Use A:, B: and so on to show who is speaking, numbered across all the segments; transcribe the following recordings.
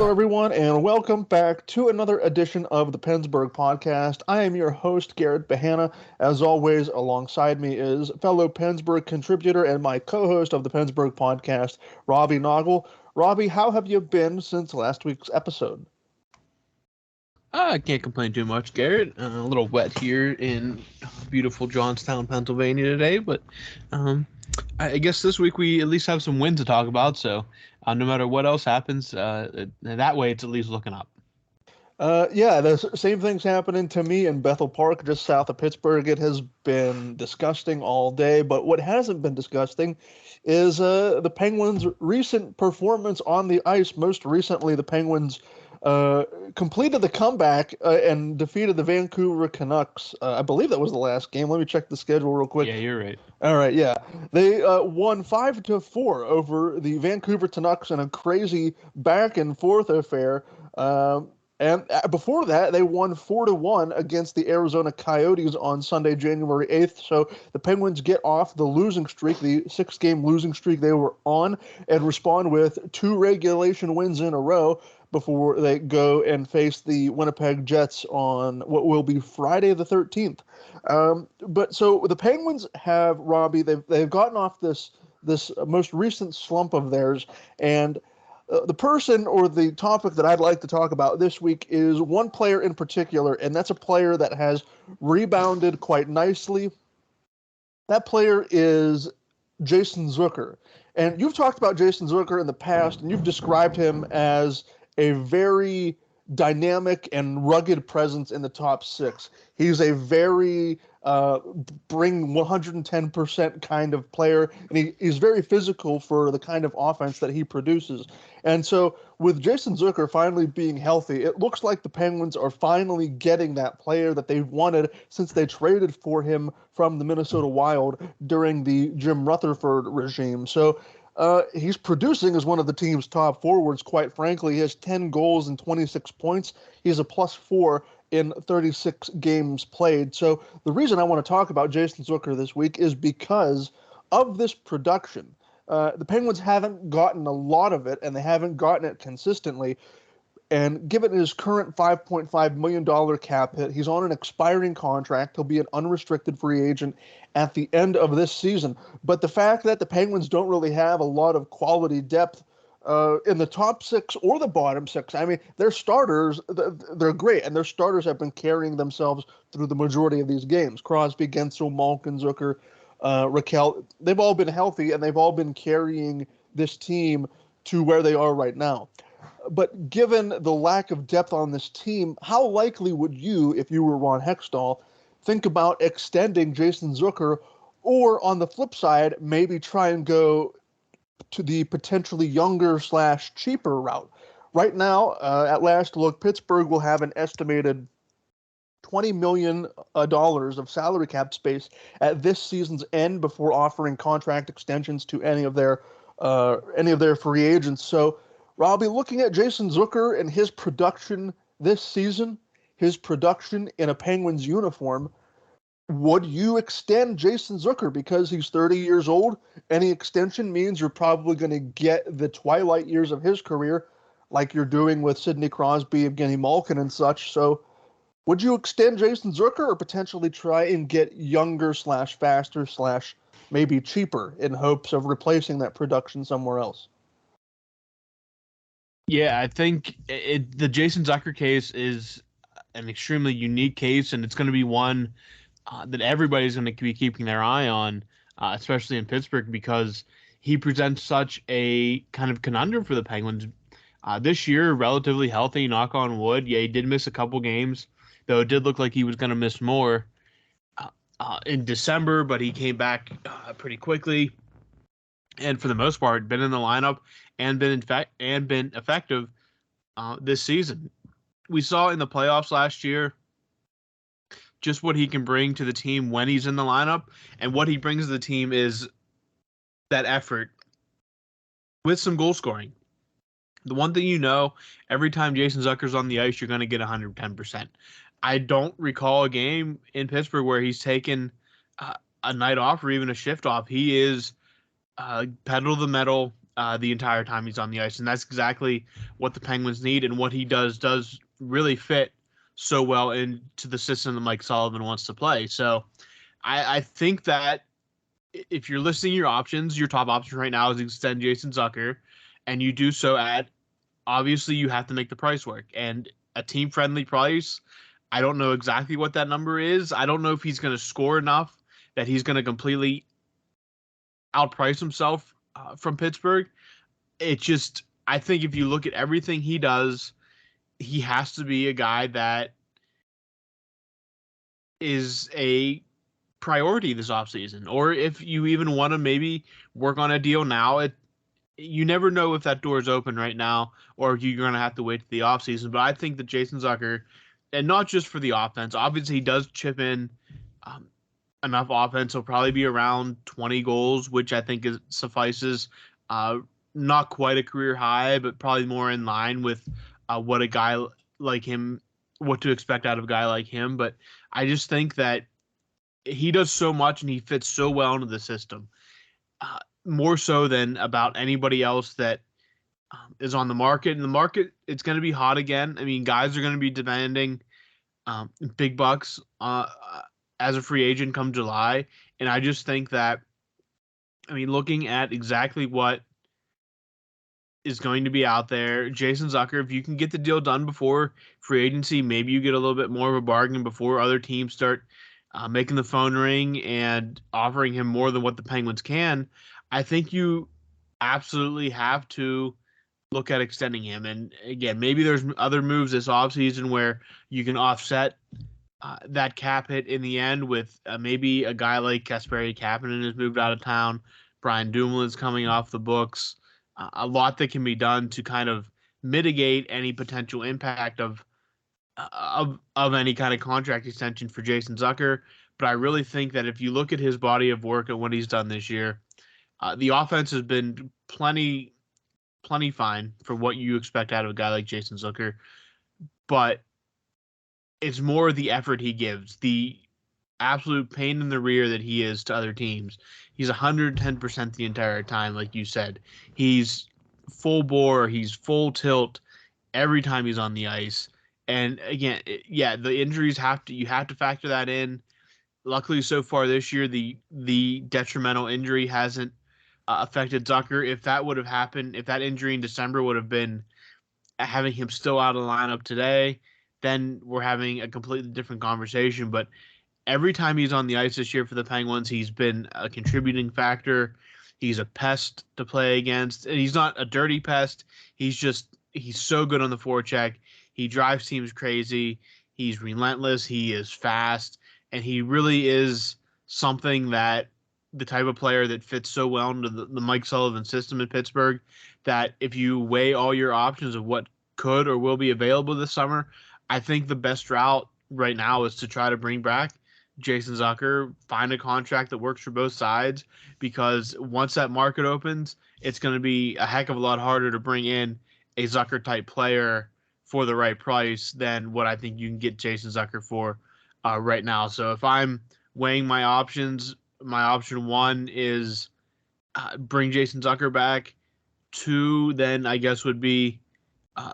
A: Hello, everyone, and welcome back to another edition of the PensBurgh podcast. I am your host, Garrett Bahana. As always, alongside me is fellow PensBurgh contributor and my co-host of the PensBurgh podcast, Robbie Noggle. Robbie, how have you been since last week's episode?
B: I can't complain too much, Garrett. A little wet here in beautiful Johnstown, Pennsylvania today, but I guess this week we at least have some wins to talk about, so no matter what else happens, that way it's at least looking up.
A: Yeah, the same thing's happening to me in Bethel Park, just south of Pittsburgh. It has been disgusting all day, but what hasn't been disgusting is the Penguins' recent performance on the ice. Most recently, the Penguins completed the comeback and defeated the Vancouver Canucks. I believe that was the last game. Let me check the schedule real quick.
B: Yeah, you're right.
A: All right, yeah. They won 5-4 over the Vancouver Canucks in a crazy back and forth affair. And before that, they won 4-1 against the Arizona Coyotes on Sunday, January 8th. So the Penguins get off the losing streak, the 6-game losing streak they were on, and respond with 2 regulation wins in a row before they go and face the Winnipeg Jets on what will be Friday the 13th. But so the Penguins have, Robbie, they've gotten off this most recent slump of theirs, and the person or the topic that I'd like to talk about this week is one player in particular, and that's a player that has rebounded quite nicely. That player is Jason Zucker. And you've talked about Jason Zucker in the past, and you've described him as a very dynamic and rugged presence in the top 6. He's a very bring 110% kind of player, and he's very physical for the kind of offense that he produces. And so with Jason Zucker finally being healthy, it looks like the Penguins are finally getting that player that they've wanted since they traded for him from the Minnesota Wild during the Jim Rutherford regime. So he's producing as one of the team's top forwards, quite frankly. He has 10 goals and 26 points. He's a +4 in 36 games played. So the reason I want to talk about Jason Zucker this week is because of this production. The Penguins haven't gotten a lot of it, and they haven't gotten it consistently. And given his current $5.5 million cap hit, he's on an expiring contract. He'll be an unrestricted free agent at the end of this season. But the fact that the Penguins don't really have a lot of quality depth in the top 6 or the bottom 6, I mean, their starters, they're great, and their starters have been carrying themselves through the majority of these games. Crosby, Gensel, Malkin, Zucker, Raquel, they've all been healthy, and they've all been carrying this team to where they are right now. But given the lack of depth on this team, how likely would you, if you were Ron Hextall, think about extending Jason Zucker, or on the flip side, maybe try and go to the potentially younger / cheaper route? Right now, at last look, Pittsburgh will have an estimated $20 million of salary cap space at this season's end before offering contract extensions to any of their free agents. So Robbie, looking at Jason Zucker and his production this season, his production in a Penguins uniform, would you extend Jason Zucker because he's 30 years old? Any extension means you're probably going to get the twilight years of his career like you're doing with Sidney Crosby, Evgeny Malkin, and such. So would you extend Jason Zucker or potentially try and get younger / faster / maybe cheaper in hopes of replacing that production somewhere else?
B: Yeah, I think the Jason Zucker case is an extremely unique case, and it's going to be one that everybody's going to be keeping their eye on, especially in Pittsburgh, because he presents such a kind of conundrum for the Penguins. This year, relatively healthy, knock on wood. Yeah, he did miss a couple games, though it did look like he was going to miss more in December, but he came back pretty quickly. And for the most part, been in the lineup and been effective this season. We saw in the playoffs last year just what he can bring to the team when he's in the lineup, and what he brings to the team is that effort with some goal scoring. The one thing every time Jason Zucker's on the ice, you're going to get 110%. I don't recall a game in Pittsburgh where he's taken a night off or even a shift off. He is pedal to the metal the entire time he's on the ice, and that's exactly what the Penguins need, and what he does really fit so well into the system that Mike Sullivan wants to play. So I think that if you're listing your options, your top option right now is to extend Jason Zucker, and you do so at, obviously you have to make the price work, and a team-friendly price, I don't know exactly what that number is. I don't know if he's going to score enough that he's going to completely outprice himself from Pittsburgh. I think if you look at everything he does, he has to be a guy that is a priority this offseason. Or if you even want to maybe work on a deal now, you never know if that door is open right now or if you're going to have to wait to the offseason. But I think that Jason Zucker, and not just for the offense, obviously he does chip in enough offense. He'll probably be around 20 goals, which I think suffices. Not quite a career high, but probably more in line with what a guy like him, what to expect out of a guy like him. But I just think that he does so much and he fits so well into the system, more so than about anybody else that is on the market. And the market, it's going to be hot again. I mean, guys are going to be demanding big bucks as a free agent come July. And I just think that, I mean, looking at exactly what is going to be out there, Jason Zucker, if you can get the deal done before free agency, maybe you get a little bit more of a bargain before other teams start making the phone ring and offering him more than what the Penguins can. I think you absolutely have to look at extending him. And again, maybe there's other moves this offseason where you can offset that cap hit in the end with maybe a guy like Kasperi Kapanen has moved out of town. Brian Dumoulin's coming off the books. A lot that can be done to kind of mitigate any potential impact of any kind of contract extension for Jason Zucker. But I really think that if you look at his body of work and what he's done this year, the offense has been plenty fine for what you expect out of a guy like Jason Zucker. But it's more the effort he gives, the absolute pain in the rear that he is to other teams. He's 110% the entire time, like you said. He's full bore, he's full tilt every time he's on the ice. And again, the injuries you have to factor that in. Luckily, so far this year, the detrimental injury hasn't affected Zucker. If that would have happened, if that injury in December would have been having him still out of the lineup today, then we're having a completely different conversation. But every time he's on the ice this year for the Penguins, he's been a contributing factor. He's a pest to play against. And he's not a dirty pest. He's so good on the forecheck. He drives teams crazy. He's relentless. He is fast. And he really is something that the type of player that fits so well into the Mike Sullivan system in Pittsburgh, that if you weigh all your options of what could or will be available this summer, I think the best route right now is to try to bring back Jason Zucker, find a contract that works for both sides, because once that market opens, it's going to be a heck of a lot harder to bring in a Zucker-type player for the right price than what I think you can get Jason Zucker for right now. So if I'm weighing my options, my option one is bring Jason Zucker back. Two, then I guess would be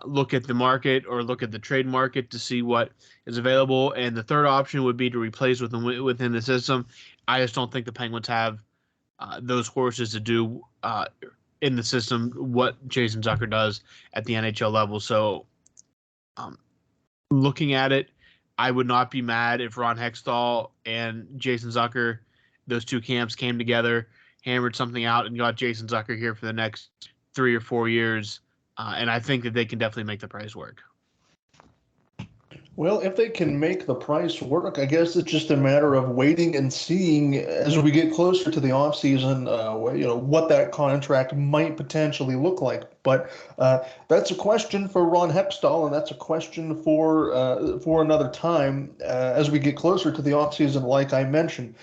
B: look at the market or look at the trade market to see what is available. And the third option would be to replace within the system. I just don't think the Penguins have those horses to do in the system what Jason Zucker does at the NHL level. So looking at it, I would not be mad if Ron Hextall and Jason Zucker, those two camps came together, hammered something out, and got Jason Zucker here for the next 3 or 4 years. And I think that they can definitely make the price work.
A: Well, if they can make the price work, I guess it's just a matter of waiting and seeing as we get closer to the offseason, what that contract might potentially look like. But that's a question for Ron Hextall, and that's a question for another time as we get closer to the offseason, like I mentioned.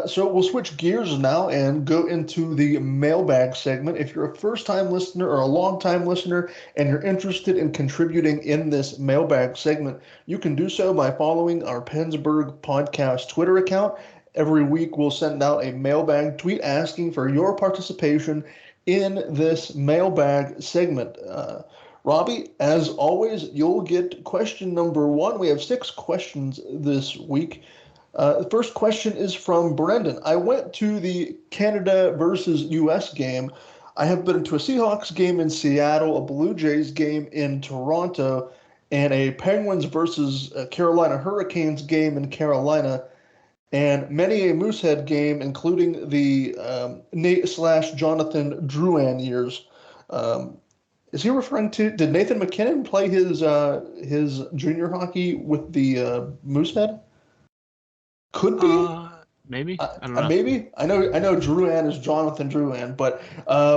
A: So we'll switch gears now and go into the mailbag segment. If you're a first-time listener or a long-time listener and you're interested in contributing in this mailbag segment, you can do so by following our PensBurgh podcast Twitter account. Every week we'll send out a mailbag tweet asking for your participation in this mailbag segment. Robbie, as always, you'll get question number one. We have 6 questions this week. The first question is from Brendan. I went to the Canada versus U.S. game. I have been to a Seahawks game in Seattle, a Blue Jays game in Toronto, and a Penguins versus Carolina Hurricanes game in Carolina, and many a Moosehead game, including the Nate/Jonathan Drouin years. Is he referring to? Did Nathan MacKinnon play his junior hockey with the Moosehead? Could be.
B: Maybe. I don't know.
A: Maybe. I know Drouin is Jonathan Drouin, but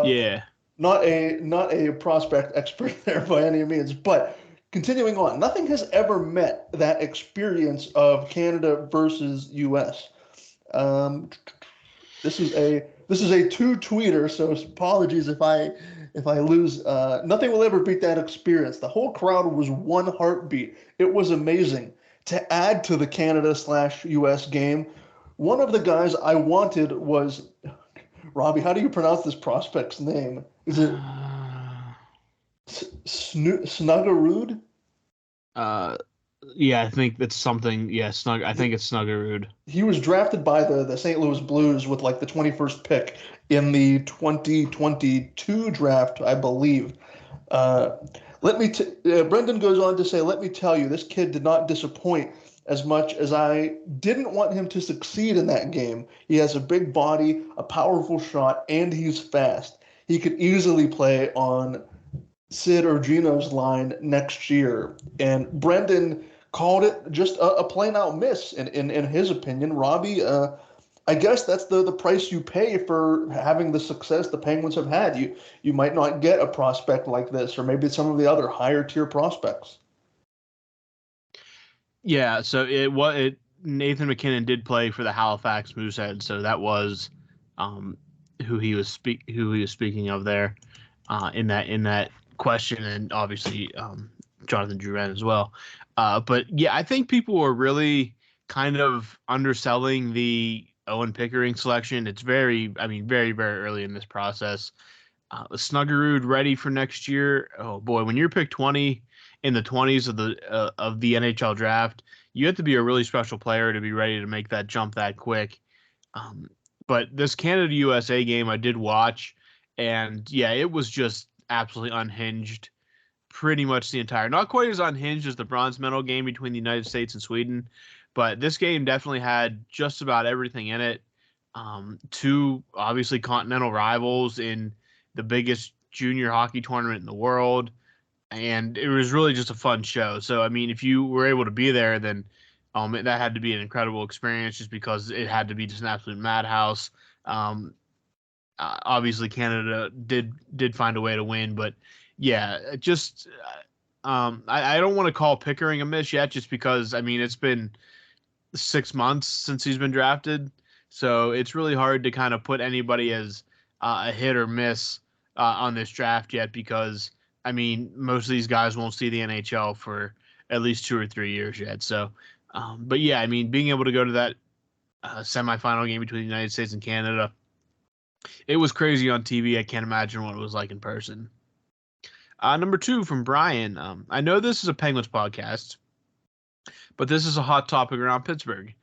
B: Yeah.
A: not a prospect expert there by any means. But continuing on, nothing has ever met that experience of Canada versus U.S. This is a 2-tweeter, so apologies if I lose. Nothing will ever beat that experience. The whole crowd was one heartbeat. It was amazing. To add to the Canada/U.S. game, one of the guys I wanted was Robbie. How do you pronounce this prospect's name? Is it Snuggerud?
B: Yeah, I think that's something. Yeah, I think it's Snuggerud.
A: He was drafted by the St. Louis Blues with like the 21st pick in the 2022 draft, I believe. Brendan goes on to say, let me tell you, this kid did not disappoint as much as I didn't want him to succeed in that game. He has a big body, a powerful shot, and he's fast. He could easily play on Sid or Gino's line next year. And Brendan called it just a plain out miss in his opinion. Robbie, I guess that's the price you pay for having the success the Penguins have had. You might not get a prospect like this, or maybe some of the other higher tier prospects.
B: Yeah, so Nathan MacKinnon did play for the Halifax Moosehead, so that was who he was speaking of there in that question, and obviously Jonathan Drouin as well. But yeah, I think people were really kind of underselling the Owen Pickering selection. It's very, very, very early in this process. Snuggerud ready for next year. Oh boy, when you're picked 20 in the 20s of the NHL draft, you have to be a really special player to be ready to make that jump that quick. But this Canada USA game I did watch, and yeah, it was just absolutely unhinged. Pretty much the entire, not quite as unhinged as the bronze medal game between the United States and Sweden, but this game definitely had just about everything in it. Two obviously continental rivals in the biggest junior hockey tournament in the world, and it was really just a fun show. So, I mean, if you were able to be there, then that had to be an incredible experience just because it had to be just an absolute madhouse. Obviously, Canada did find a way to win, but yeah, just I don't want to call Pickering a miss yet, just because it's been 6 months since he's been drafted, so it's really hard to kind of put anybody as a hit or miss on this draft yet, because most of these guys won't see the NHL for at least 2 or 3 years yet. So, but yeah, being able to go to that semifinal game between the United States and Canada, it was crazy on TV. I can't imagine what it was like in person. Number 2 from Brian. I know this is a Penguins podcast, but this is a hot topic around Pittsburgh.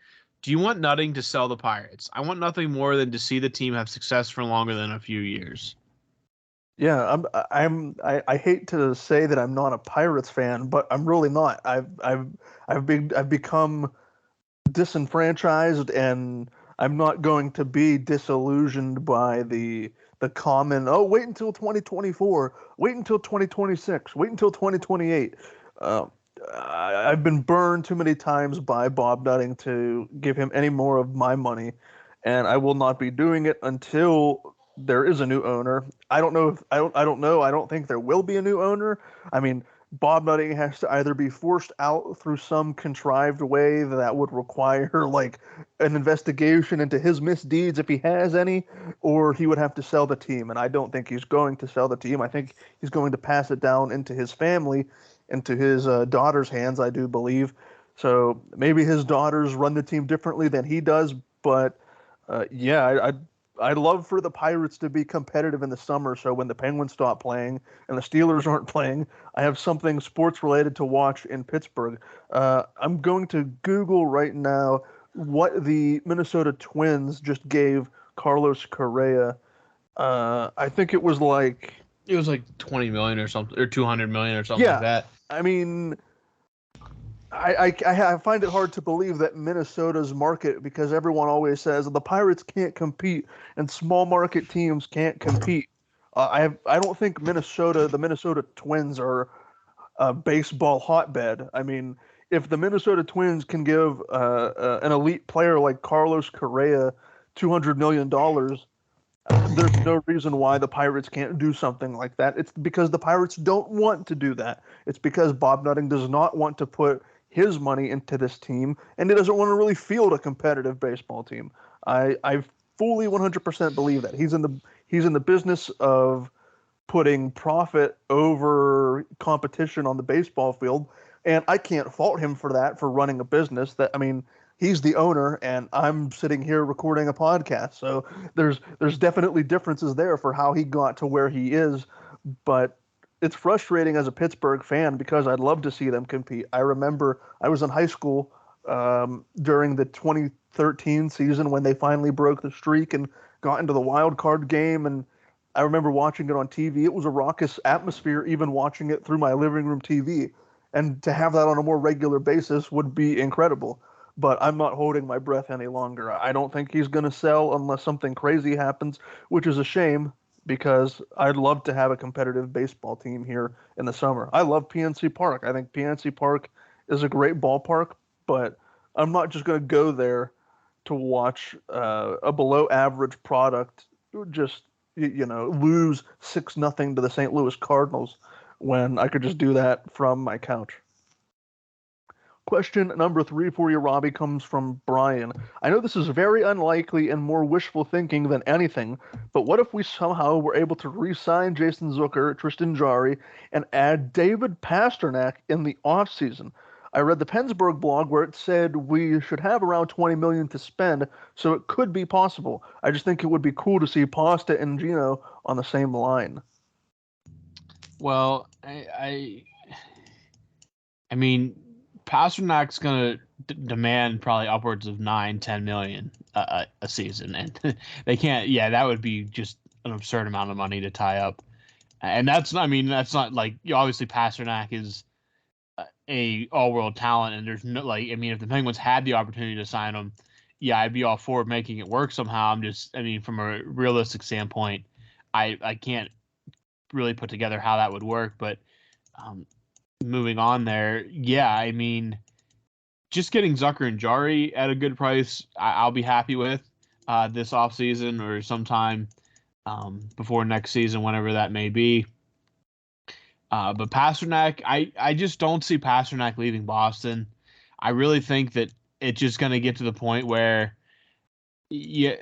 B: Do you want Nutting to sell the Pirates? I want nothing more than to see the team have success for longer than a few years.
A: Yeah, I hate to say that I'm not a Pirates fan, but I'm really not. I've become disenfranchised, and I'm not going to be disillusioned by the common, wait until 2024, wait until 2026, wait until 2028. I've been burned too many times by Bob Nutting to give him any more of my money, and I will not be doing it until there is a new owner. I don't think there will be a new owner. Bob Nutting has to either be forced out through some contrived way that would require like an investigation into his misdeeds if he has any, or he would have to sell the team. And I don't think he's going to sell the team. I think he's going to pass it down into his family, into his daughter's hands, I do believe. So maybe his daughters run the team differently than he does. But yeah, I'd love for the Pirates to be competitive in the summer, so when the Penguins stop playing and the Steelers aren't playing, I have something sports related to watch in Pittsburgh. I'm going to Google right now what the Minnesota Twins just gave Carlos Correa. I think it was like,
B: It was like 20 million or something, or 200 million or something like
A: yeah.
B: that.
A: I mean, I find it hard to believe that Minnesota's market, because everyone always says the Pirates can't compete and small market teams can't compete. I don't think the Minnesota Twins are a baseball hotbed. I mean, if the Minnesota Twins can give an elite player like Carlos Correa $200 million, there's no reason why the Pirates can't do something like that. It's because the Pirates don't want to do that. It's because Bob Nutting does not want to put his money into this team, and he doesn't want to really field a competitive baseball team. I fully 100% believe that he's in the business of putting profit over competition on the baseball field, and I can't fault him for that, for running a business. That, I mean, he's the owner and I'm sitting here recording a podcast. So there's definitely differences there for how he got to where he is, but it's frustrating as a Pittsburgh fan because I'd love to see them compete. I remember I was in high school during the 2013 season when they finally broke the streak and got into the wild card game, and I remember watching it on TV. It was a raucous atmosphere, even watching it through my living room TV. And to have that on a more regular basis would be incredible. But I'm not holding my breath any longer. I don't think he's going to sell unless something crazy happens, which is a shame because I'd love to have a competitive baseball team here in the summer. I love PNC Park. I think PNC Park is a great ballpark, but I'm not just going to go there to watch a below average product just lose 6-0 to the St. Louis Cardinals when I could just do that from my couch. Question number 3 for you, Robbie, comes from Brian. I know this is very unlikely and more wishful thinking than anything, but what if we somehow were able to re-sign Jason Zucker, Tristan Jarry, and add David Pastrnak in the offseason? I read the PensBurgh blog where it said we should have around $20 million to spend, so it could be possible. I just think it would be cool to see Pasta and Gino on the same line.
B: Well, I mean, Pasternak's going to demand probably upwards of 9-10 million a season, and they can't. Yeah, that would be just an absurd amount of money to tie up, and that's not like, obviously Pasternak is a all-world talent, and there's no, like, if the Penguins had the opportunity to sign him, yeah, I'd be all for making it work somehow. From a realistic standpoint, I can't really put together how that would work, but moving on there, yeah, just getting Zucker and Jarry at a good price, I'll be happy with this offseason or sometime before next season, whenever that may be. But Pastrnak, I just don't see Pastrnak leaving Boston. I really think that it's just going to get to the point where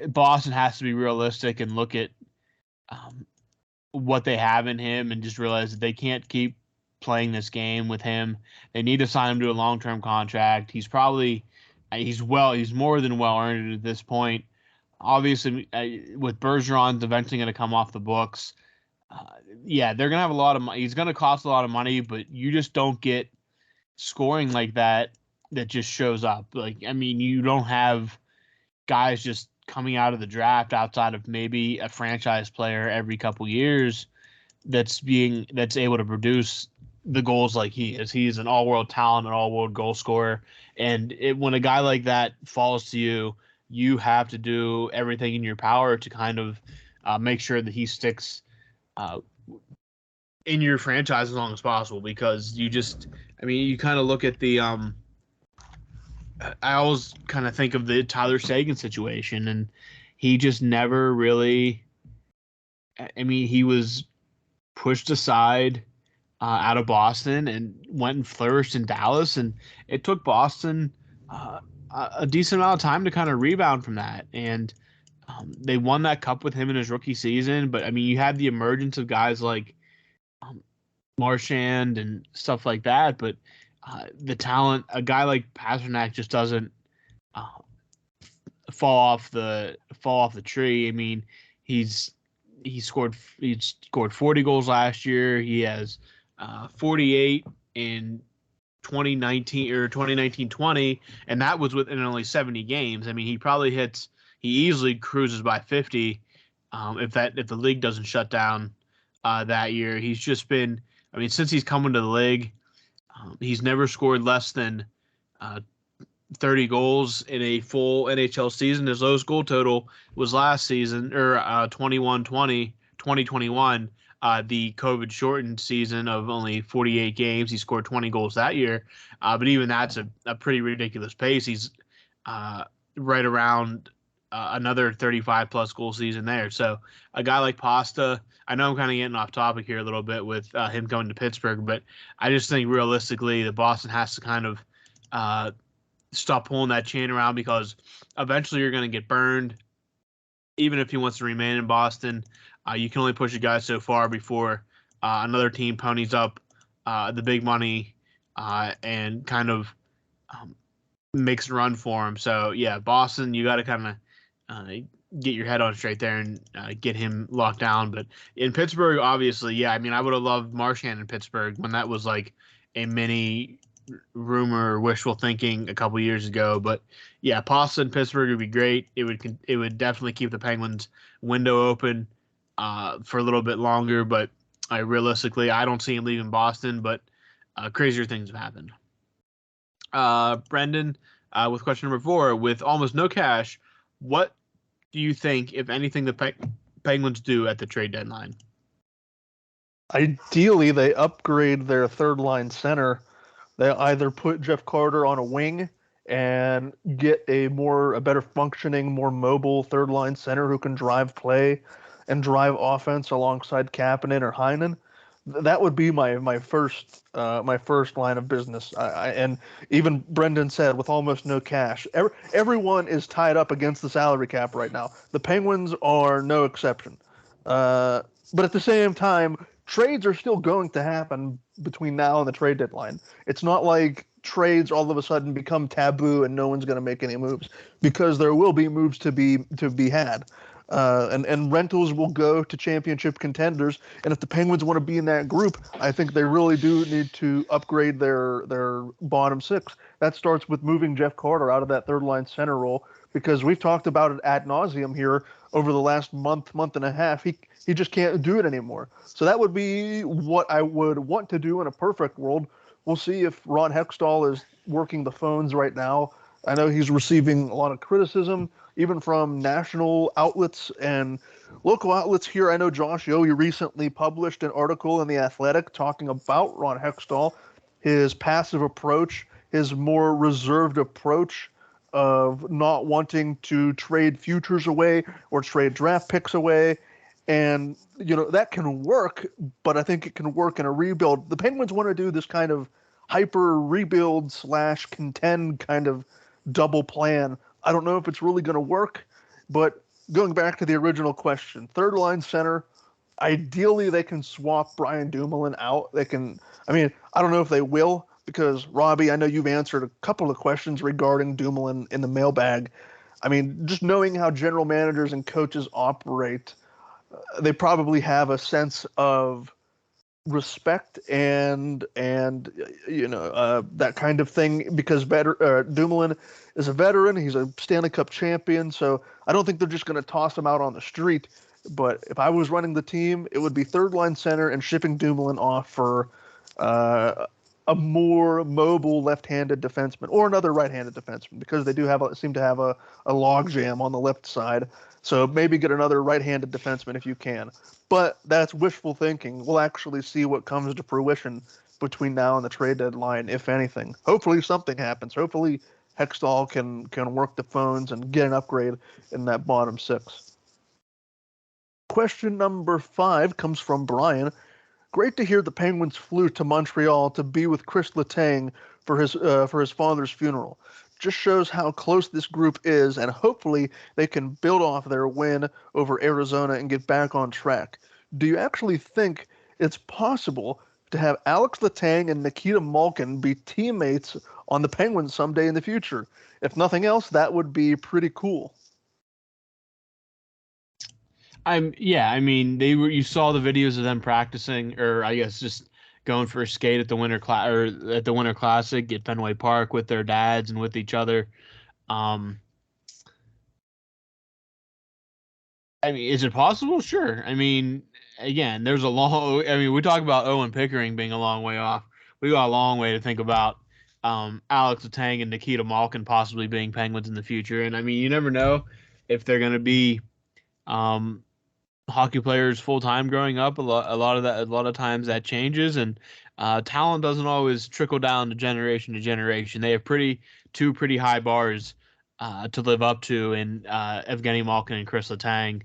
B: Boston has to be realistic and look at what they have in him and just realize that they can't keep playing this game with him. They need to sign him to a long-term contract. He's more than well earned at this point. Obviously, with Bergeron's eventually going to come off the books. They're going to have a lot of money. He's going to cost a lot of money, but you just don't get scoring like that just shows up. You don't have guys just coming out of the draft outside of maybe a franchise player every couple years that's able to produce the goals like he is. He's an all-world talent, an all-world goal scorer, and when a guy like that falls to you, you have to do everything in your power to kind of make sure that he sticks in your franchise as long as possible, because you kind of look at the I always kind of think of the Tyler Seguin situation, and he just never really, he was pushed aside out of Boston and went and flourished in Dallas, and it took Boston a decent amount of time to kind of rebound from that, and they won that cup with him in his rookie season. But you had the emergence of guys like Marchand and stuff like that, but the talent, a guy like Pastrnak just doesn't fall fall off the tree. I mean, he's scored 40 goals last year. He has 48 in 2019 or 2019-20, and that was within only 70 games. I mean, he easily cruises by 50 if the league doesn't shut down that year. He's just been, I mean, since he's come into the league, he's never scored less than 30 goals in a full NHL season. His lowest goal total was last season, or 2021, the COVID shortened season of only 48 games. He scored 20 goals that year. But even that's a pretty ridiculous pace. He's right around another 35 plus goal season there. So a guy like Pasta, I know I'm kind of getting off topic here a little bit with him going to Pittsburgh, but I just think realistically that Boston has to kind of stop pulling that chain around, because eventually you're going to get burned. Even if he wants to remain in Boston, you can only push a guy so far before another team ponies up the big money and kind of makes a run for him. So, yeah, Boston, you got to kind of get your head on straight there and get him locked down. But in Pittsburgh, obviously, yeah, I mean, I would have loved Marchand in Pittsburgh when that was like a mini rumor, wishful thinking a couple years ago. But yeah, Pasta in Pittsburgh would be great. It would definitely keep the Penguins window open for a little bit longer. But realistically, I don't see him leaving Boston. But crazier things have happened. Brendan, with question number 4, with almost no cash, what do you think, if anything, the Penguins do at the trade deadline?
A: Ideally, they upgrade their third line center. They either put Jeff Carter on a wing and get a better functioning, more mobile third line center who can drive play and drive offense alongside Kapanen or Heinen. That would be my first line of business. And even Brendan said, with almost no cash, everyone is tied up against the salary cap right now. The Penguins are no exception. But at the same time, trades are still going to happen between now and the trade deadline. It's not like trades all of a sudden become taboo and no one's going to make any moves, because there will be moves to be had. And rentals will go to championship contenders. And if the Penguins want to be in that group, I think they really do need to upgrade their bottom six. That starts with moving Jeff Carter out of that third line center role, because we've talked about it ad nauseum here over the last month and a half. He just can't do it anymore. So that would be what I would want to do in a perfect world. We'll see if Ron Hextall is working the phones right now. I know he's receiving a lot of criticism, even from national outlets and local outlets here. I know Josh Yohe recently published an article in The Athletic talking about Ron Hextall, his passive approach, his more reserved approach of not wanting to trade futures away or trade draft picks away. And, that can work, but I think it can work in a rebuild. The Penguins want to do this kind of hyper rebuild / contend kind of double plan. I don't know if it's really going to work, but going back to the original question, third line center, ideally they can swap Brian Dumoulin out. I don't know if they will, because Robbie, I know you've answered a couple of questions regarding Dumoulin in the mailbag. I mean, just knowing how general managers and coaches operate, they probably have a sense of respect and that kind of thing, because Dumoulin is a veteran. He's a Stanley Cup champion, so I don't think they're just going to toss him out on the street. But if I was running the team, it would be third line center and shipping Dumoulin off for a more mobile left-handed defenseman or another right-handed defenseman, because they do seem to have a logjam on the left side. So maybe get another right-handed defenseman if you can. But that's wishful thinking. We'll actually see what comes to fruition between now and the trade deadline, if anything. Hopefully something happens. Hopefully Hextall can work the phones and get an upgrade in that bottom six. Question number 5 comes from Brian. Great to hear the Penguins flew to Montreal to be with Chris Letang for his father's funeral. Just shows how close this group is, and hopefully they can build off their win over Arizona and get back on track. Do you actually think it's possible to have Alex Letang and Nikita Malkin be teammates on the Penguins someday in the future? If nothing else, that would be pretty cool.
B: I mean, you saw the videos of them practicing, or I guess just going for a skate at the Winter Classic at Fenway Park with their dads and with each other. Um, I mean, is it possible? Sure. I mean, again, there's a long. I mean, we talk about Owen Pickering being a long way off. We got a long way to think about Alex Letang and Nikita Malkin possibly being Penguins in the future. And I mean, you never know if they're going to be um, hockey players full time growing up. A lot of times that changes, and talent doesn't always trickle down to generation to generation. They have two pretty high bars to live up to in Evgeny Malkin and Chris Letang.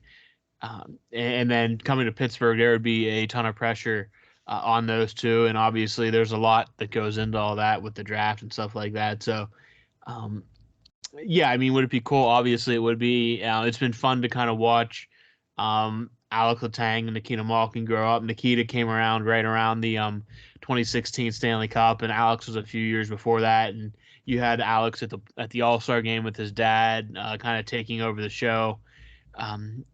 B: And then coming to Pittsburgh, there would be a ton of pressure on those two, and obviously there's a lot that goes into all that with the draft and stuff like that. So, um, yeah, I mean, would it be cool? Obviously, it would be. It's been fun to kind of watch Alex Letang and Nikita Malkin grow up. Nikita came around right around the 2016 Stanley Cup, and Alex was a few years before that. And you had Alex at the All Star game with his dad, kind of taking over the show. Um,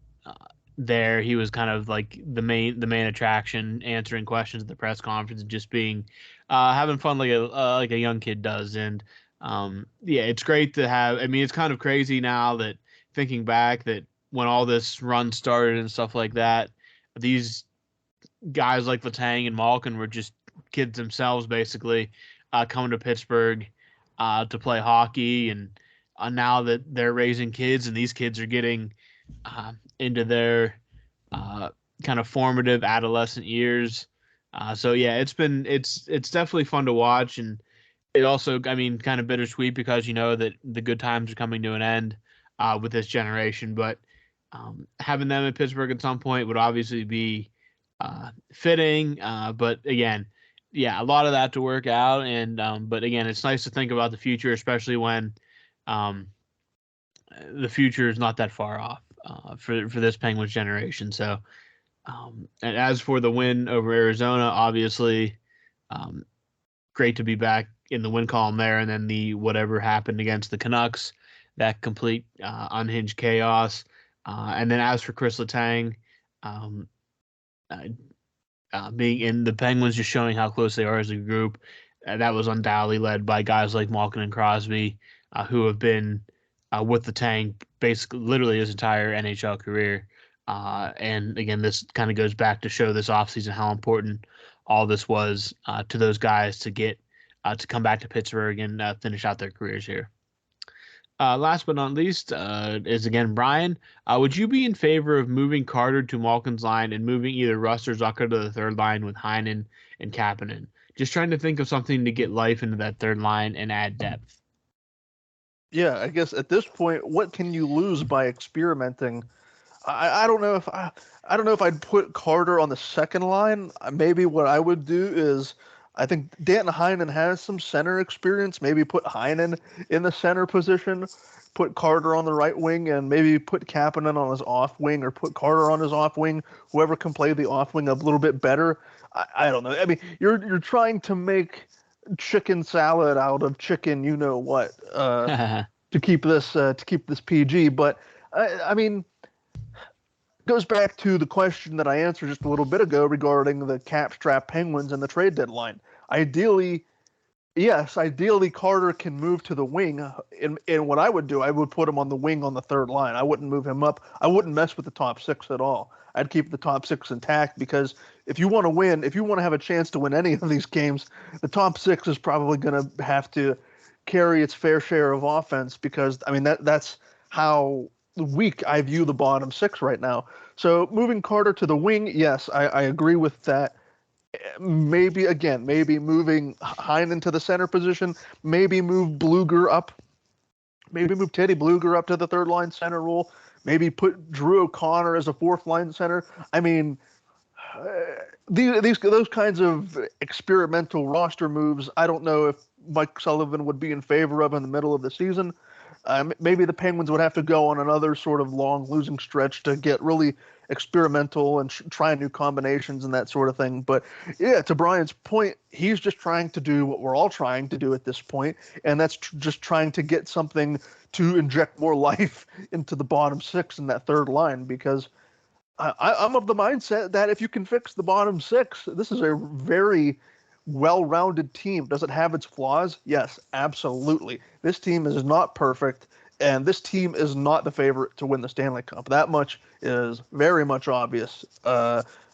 B: there, he was kind of like the main attraction, answering questions at the press conference, and just being having fun like a young kid does. And yeah, it's great to have. I mean, it's kind of crazy now that thinking back that when all this run started and stuff like that, these guys like Letang and Malkin were just kids themselves, basically, coming to Pittsburgh to play hockey. And now that they're raising kids and these kids are getting into their kind of formative adolescent years. So yeah, it's definitely fun to watch, and it also, I mean, kind of bittersweet because you know that the good times are coming to an end with this generation. But having them in Pittsburgh at some point would obviously be fitting. But again, yeah, a lot of that to work out. And but again, it's nice to think about the future, especially when um, the future is not that far off for this Penguins generation. So, and as for the win over Arizona, obviously, great to be back in the win column there, and then the whatever happened against the Canucks, that complete unhinged chaos. And then as for Chris Letang, um, being in the Penguins, just showing how close they are as a group, that was undoubtedly led by guys like Malkin and Crosby, who have been with the Tank basically literally his entire NHL career. And again, this kind of goes back to show this offseason how important all this was to those guys to get to come back to Pittsburgh and finish out their careers here. Last but not least is again Brian. Would you be in favor of moving Carter to Malkin's line and moving either Rust or Zucker to the third line with Heinen and Kapanen? Just trying to think of something to get life into that third line and add depth.
A: Yeah, I guess at this point, what can you lose by experimenting? I don't know if I don't know if I'd put Carter on the second line. Maybe what I would do is I think Danton Heinen has some center experience. Maybe put Heinen in the center position, put Carter on the right wing, and maybe put Kapanen on his off wing, or put Carter on his off wing. Whoever can play the off wing a little bit better. I don't know. I mean, you're trying to make chicken salad out of chicken, you know what, to keep this PG. But I mean, goes back to the question that I answered just a little bit ago regarding the cap strap Penguins and the trade deadline. Ideally, yes, ideally Carter can move to the wing. And what I would do, I would put him on the wing on the third line. I wouldn't move him up. I wouldn't mess with the top six at all. I'd keep the top six intact, because if you want to win, if you want to have a chance to win any of these games, the top six is probably going to have to carry its fair share of offense, because I mean that's how weak I view the bottom six right now. So moving Carter to the wing, yes, I agree with that. Maybe moving Heinen to the center position, maybe move Bluger up, maybe move Teddy Bluger up to the third line center role, maybe put Drew O'Connor as a fourth line center. I mean, those kinds of experimental roster moves, I don't know if Mike Sullivan would be in favor of in the middle of the season. Maybe the Penguins would have to go on another sort of long losing stretch to get really experimental and try new combinations and that sort of thing. But yeah, to Brian's point, he's just trying to do what we're all trying to do at this point, and that's just trying to get something to inject more life into the bottom six in that third line, because I'm of the mindset that if you can fix the bottom six, this is a very well-rounded team. Does it have its flaws? Yes, absolutely. This team is not perfect, and this team is not the favorite to win the Stanley Cup. That much is very much obvious.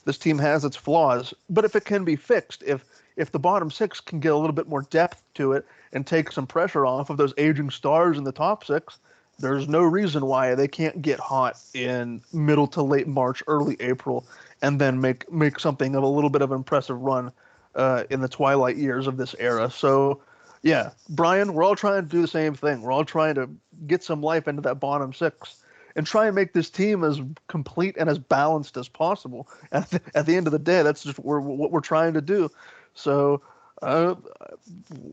A: This team has its flaws, but if it can be fixed, if the bottom six can get a little bit more depth to it and take some pressure off of those aging stars in the top six, there's no reason why they can't get hot in middle to late March, early April, and then make something of a little bit of an impressive run in the twilight years of this era. So, yeah, Brian, we're all trying to do the same thing. We're all trying to get some life into that bottom six and try and make this team as complete and as balanced as possible. At the end of the day, that's just what we're trying to do. So uh,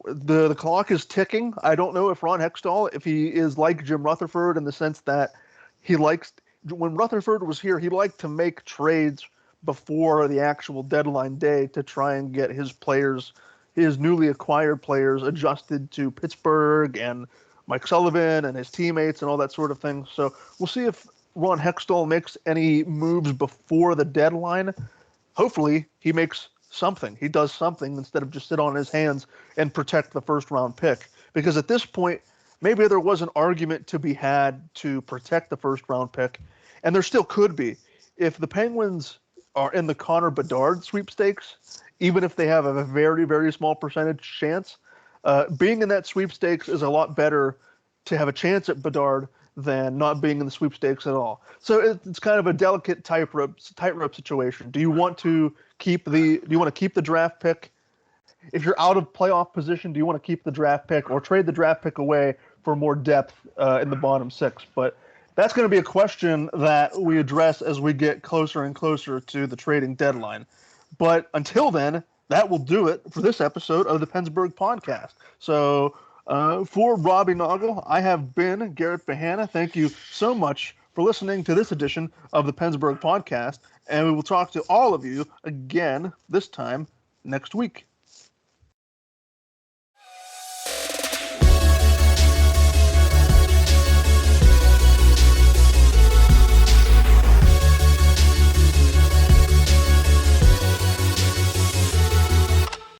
A: the clock is ticking. I don't know if Ron Hextall, if he is like Jim Rutherford in the sense that he likes, when Rutherford was here, he liked to make trades before the actual deadline day to try and get his players, his newly acquired players, adjusted to Pittsburgh and Mike Sullivan and his teammates and all that sort of thing. So we'll see if Ron Hextall makes any moves before the deadline. Hopefully he makes something. He does something instead of just sit on his hands and protect the first round pick. Because at this point, maybe there was an argument to be had to protect the first round pick, and there still could be. If the Penguins are in the Connor Bedard sweepstakes, even if they have a very, very small percentage chance, being in that sweepstakes is a lot better to have a chance at Bedard than not being in the sweepstakes at all. So it's kind of a delicate tightrope situation. Do you want to keep the draft pick? If you're out of playoff position, do you want to keep the draft pick or trade the draft pick away for more depth in the bottom six? But that's going to be a question that we address as we get closer and closer to the trading deadline. But until then, that will do it for this episode of the PensBurgh podcast. So for Robbie Noggle, I have been Garrett Bahana. Thank you so much for listening to this edition of the PensBurgh podcast, and we will talk to all of you again this time next week.